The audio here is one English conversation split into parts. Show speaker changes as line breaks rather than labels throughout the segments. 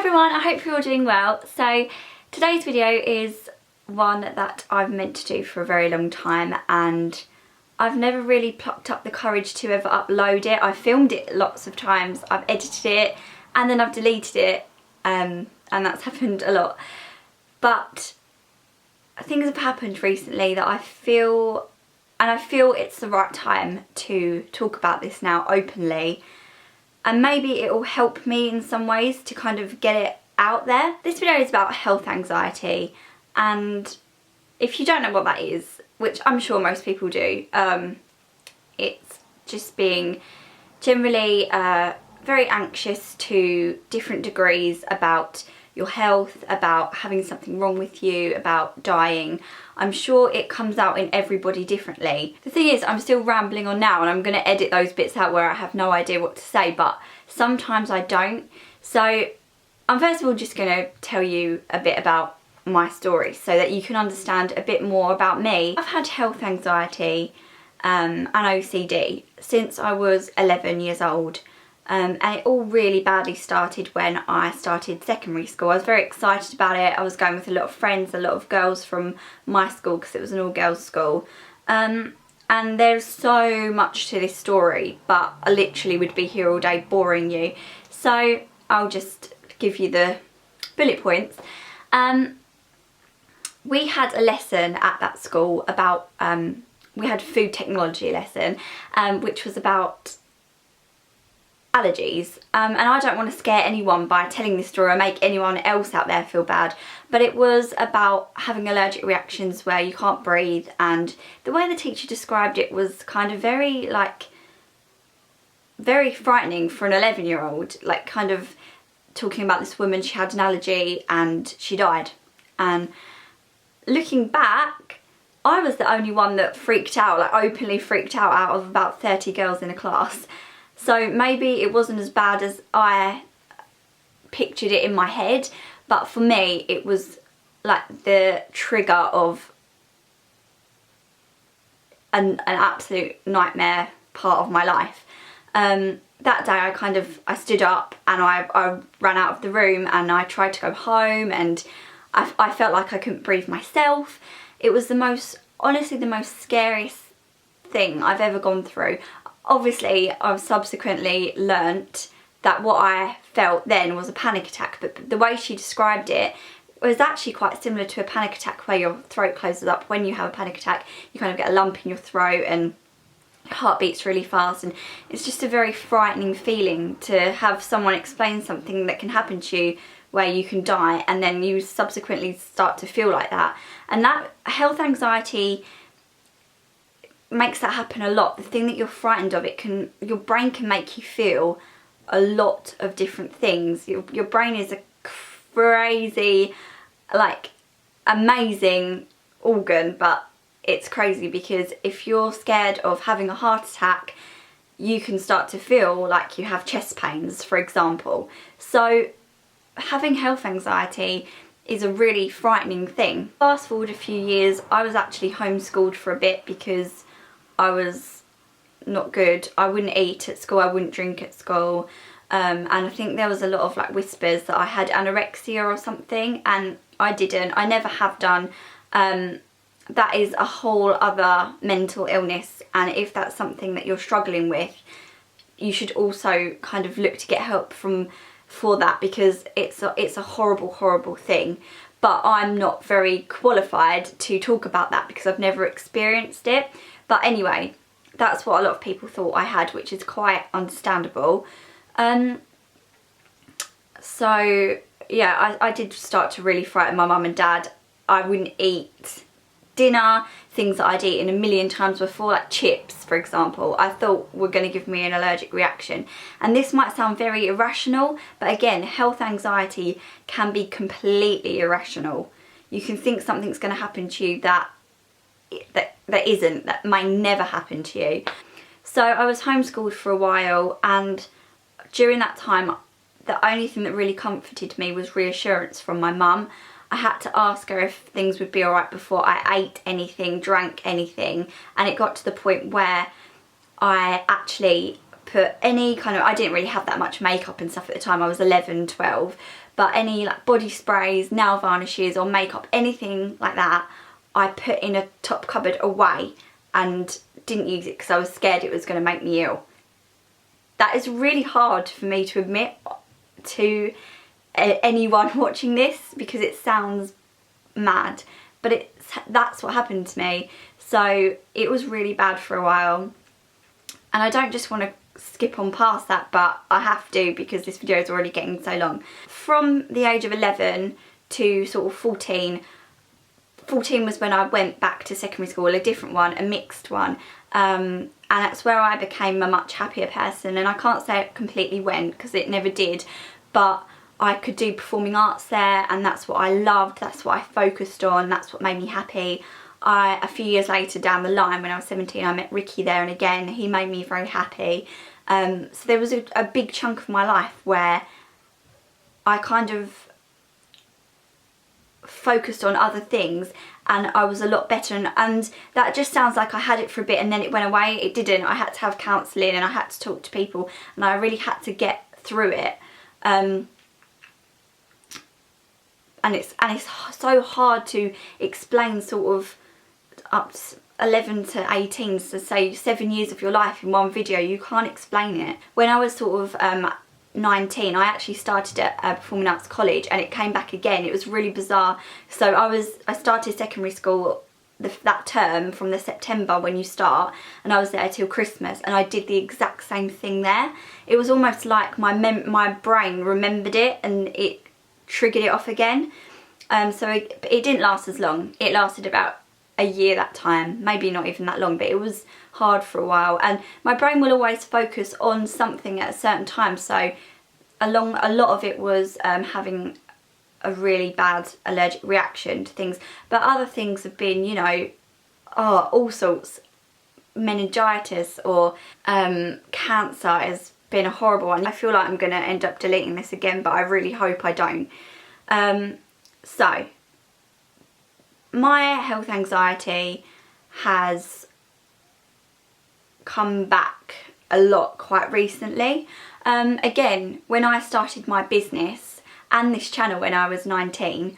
everyone, I hope you're all doing well. So today's video is one that I've meant to do for a very long time and I've never really plucked up the courage to ever upload it. I've filmed it lots of times, I've edited it and then I've deleted it and that's happened a lot. But things have happened recently that I feel it's the right time to talk about this now openly. And maybe it will help me in some ways to kind of get it out there. This video is about health anxiety, and if you don't know what that is, which I'm sure most people do, it's just being generally very anxious to different degrees about your health, about having something wrong with you, about dying. I'm sure it comes out in everybody differently. The thing is, I'm still rambling on now and I'm going to edit those bits out where I have no idea what to say, but sometimes I don't. So I'm first of all just going to tell you a bit about my story so that you can understand a bit more about me. I've had health anxiety and OCD since I was 11 years old. And it all really badly started when I started secondary school. I was very excited about it. I was going with a lot of friends, a lot of girls from my school because it was an all-girls school. And there's so much to this story, but I literally would be here all day boring you. So I'll just give you the bullet points. We had a lesson at that school about, we had a food technology lesson, which was about allergies, and I don't want to scare anyone by telling this story or make anyone else out there feel bad, but it was about having allergic reactions where you can't breathe, and the way the teacher described it was kind of very frightening for an 11-year-old, like kind of talking about this woman, she had an allergy and she died. And looking back, I was the only one that freaked out, like openly freaked out of about 30 girls in a class. So maybe it wasn't as bad as I pictured it in my head, but for me it was like the trigger of an absolute nightmare part of my life. That day I stood up and I ran out of the room and I tried to go home, and I felt like I couldn't breathe myself. It was honestly the most scariest thing I've ever gone through. Obviously, I've subsequently learnt that what I felt then was a panic attack, but the way she described it was actually quite similar to a panic attack where your throat closes up. When you have a panic attack, you kind of get a lump in your throat and your heart beats really fast, and it's just a very frightening feeling to have someone explain something that can happen to you where you can die, and then you subsequently start to feel like that. And that health anxiety makes that happen a lot. The thing that you're frightened of, your brain can make you feel a lot of different things. Your brain is a crazy, like, amazing organ, but it's crazy because if you're scared of having a heart attack, you can start to feel like you have chest pains, for example. So having health anxiety is a really frightening thing. Fast forward a few years, I was actually homeschooled for a bit because I was not good. I wouldn't eat at school, I wouldn't drink at school, and I think there was a lot of like whispers that I had anorexia or something, and I didn't. I never have done. That is a whole other mental illness, and if that's something that you're struggling with, you should also kind of look to get help for that, because it's a horrible thing. But I'm not very qualified to talk about that because I've never experienced it. But anyway, that's what a lot of people thought I had, which is quite understandable. So yeah, I did start to really frighten my mum and dad. I wouldn't eat dinner, things that I'd eaten a million times before, like chips, for example, I thought were going to give me an allergic reaction. And this might sound very irrational, but again, health anxiety can be completely irrational. You can think something's going to happen to you that may never happen to you. So I was homeschooled for a while, and during that time the only thing that really comforted me was reassurance from my mum. I had to ask her if things would be alright before I ate anything, drank anything, and it got to the point where I actually put any kind of, I didn't really have that much makeup and stuff at the time, I was 11, 12, but any like body sprays, nail varnishes or makeup, anything like that, I put in a top cupboard away and didn't use it because I was scared it was going to make me ill. That is really hard for me to admit to anyone watching this because it sounds mad, but that's what happened to me. So it was really bad for a while, and I don't just want to skip on past that, but I have to because this video is already getting so long. From the age of 11 to sort of 14 was when I went back to secondary school, a different one, a mixed one, and that's where I became a much happier person. And I can't say it completely went because it never did, but I could do performing arts there, and that's what I loved, that's what I focused on, that's what made me happy. A few years later down the line, when I was 17, I met Ricky there, and again he made me very happy. So there was a big chunk of my life where I kind of focused on other things and I was a lot better, and that just sounds like I had it for a bit and then it went away. It didn't. I had to have counselling and I had to talk to people and I really had to get through it. And it's so hard to explain sort of up to 11 to 18, so say 7 years of your life in one video. You can't explain it. When I was sort of 19, I actually started at Performing Arts College and it came back again. It was really bizarre. So I started secondary school that term from the September when you start, and I was there till Christmas, and I did the exact same thing there. It was almost like my brain remembered it and it triggered it off again. So it didn't last as long. It lasted about a year that time, maybe not even that long, but it was hard for a while, and my brain will always focus on something at a certain time. So a lot of it was having a really bad allergic reaction to things, but other things have been, you know, all sorts. Meningitis or cancer has been a horrible one. I feel like I'm going to end up deleting this again, but I really hope I don't. So my health anxiety has come back a lot quite recently. Again, when I started my business and this channel when I was 19,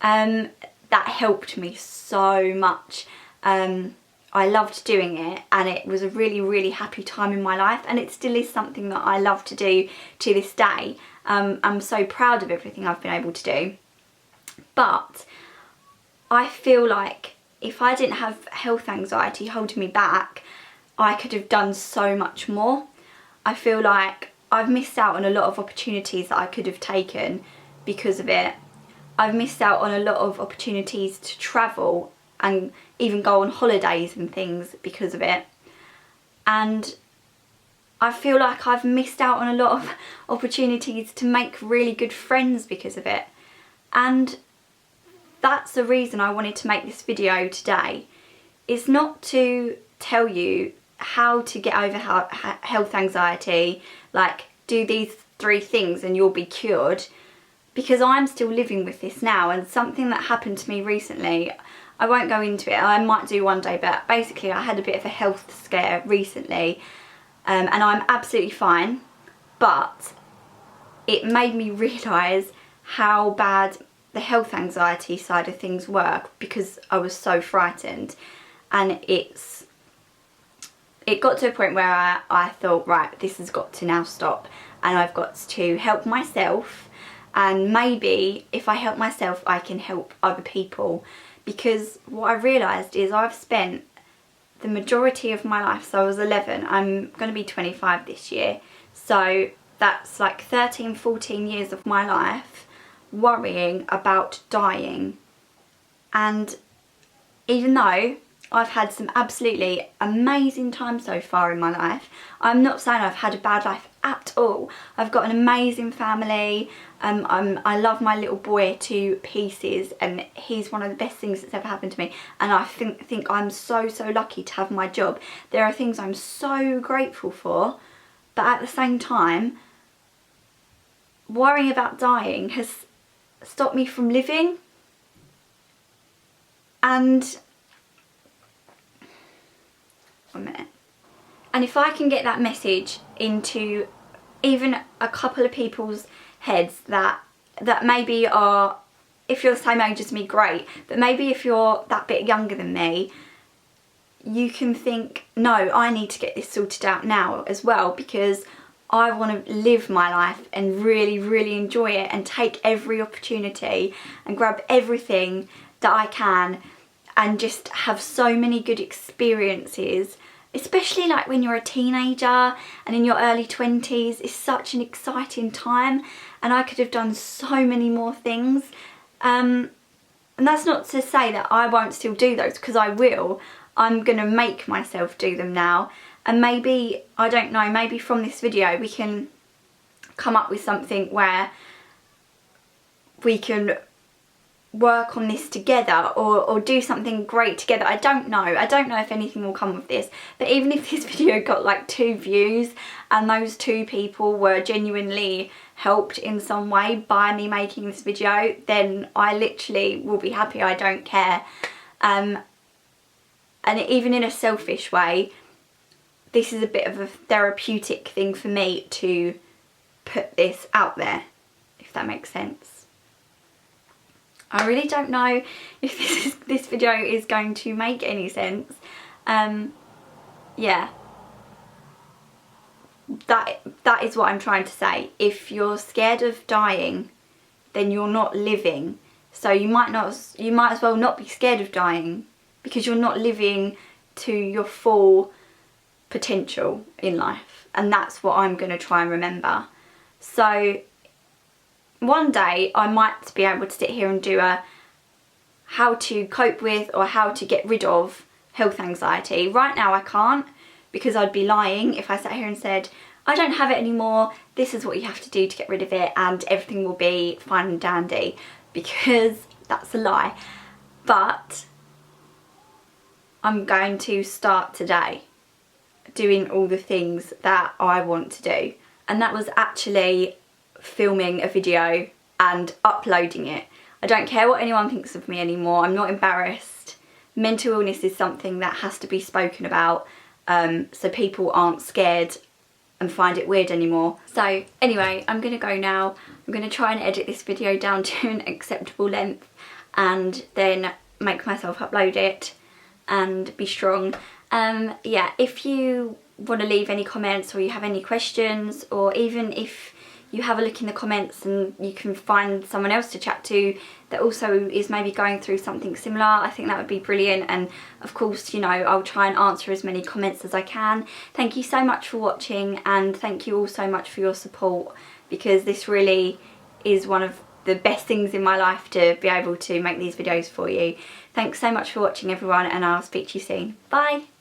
that helped me so much. I loved doing it and it was a really, really happy time in my life, and it still is something that I love to do to this day. I'm so proud of everything I've been able to do. But I feel like if I didn't have health anxiety holding me back, I could have done so much more. I feel like I've missed out on a lot of opportunities that I could have taken because of it. I've missed out on a lot of opportunities to travel and even go on holidays and things because of it. And I feel like I've missed out on a lot of opportunities to make really good friends because of it. And that's the reason I wanted to make this video today. It's not to tell you how to get over health anxiety, like do these 3 things and you'll be cured, because I'm still living with this now. And something that happened to me recently, I won't go into it, I might do one day, but basically I had a bit of a health scare recently, and I'm absolutely fine, but it made me realise how bad the health anxiety side of things work because I was so frightened. And it got to a point where I thought, right, this has got to now stop, and I've got to help myself, and maybe if I help myself I can help other people. Because what I realised is I've spent the majority of my life, so I was 11, I'm going to be 25 this year, so that's like 13, 14 years of my life worrying about dying. And even though I've had some absolutely amazing time so far in my life, I'm not saying I've had a bad life at all. I've got an amazing family. I love my little boy to pieces, and he's one of the best things that's ever happened to me, and I think I'm so lucky to have my job. There are things I'm so grateful for, but at the same time, worrying about dying has stopped me from living. And 1 minute. And if I can get that message into even a couple of people's heads that maybe are, if you're the same age as me, great, but maybe if you're that bit younger than me, you can think, no, I need to get this sorted out now as well, because I want to live my life and really, really enjoy it and take every opportunity and grab everything that I can and just have so many good experiences, especially like when you're a teenager and in your early 20s. It's such an exciting time, and I could have done so many more things. And that's not to say that I won't still do those, because I will. I'm going to make myself do them now. And maybe, I don't know, maybe from this video we can come up with something where we can work on this together, or do something great together. I don't know if anything will come of this, but even if this video got like 2 views and those 2 people were genuinely helped in some way by me making this video, then I literally will be happy. I don't care. And even in a selfish way, this is a bit of a therapeutic thing for me to put this out there, if that makes sense. I really don't know if this video is going to make any sense. Yeah, that is what I'm trying to say. If you're scared of dying, then you're not living. So you might as well not be scared of dying, because you're not living to your full potential in life. And that's what I'm going to try and remember. So one day I might be able to sit here and do a how to cope with or how to get rid of health anxiety. Right now I can't, because I'd be lying if I sat here and said, I don't have it anymore, this is what you have to do to get rid of it and everything will be fine and dandy, because that's a lie. But I'm going to start today doing all the things that I want to do. And that was actually filming a video and uploading it. I don't care what anyone thinks of me anymore. I'm not embarrassed. Mental illness is something that has to be spoken about, so people aren't scared and find it weird anymore. So anyway, I'm going to go now. I'm going to try and edit this video down to an acceptable length and then make myself upload it and be strong. Yeah, if you want to leave any comments or you have any questions, or even if you have a look in the comments and you can find someone else to chat to that also is maybe going through something similar, I think that would be brilliant. And of course, you know, I'll try and answer as many comments as I can. Thank you so much for watching, and thank you all so much for your support, because this really is one of the best things in my life to be able to make these videos for you. Thanks so much for watching everyone, and I'll speak to you soon. Bye!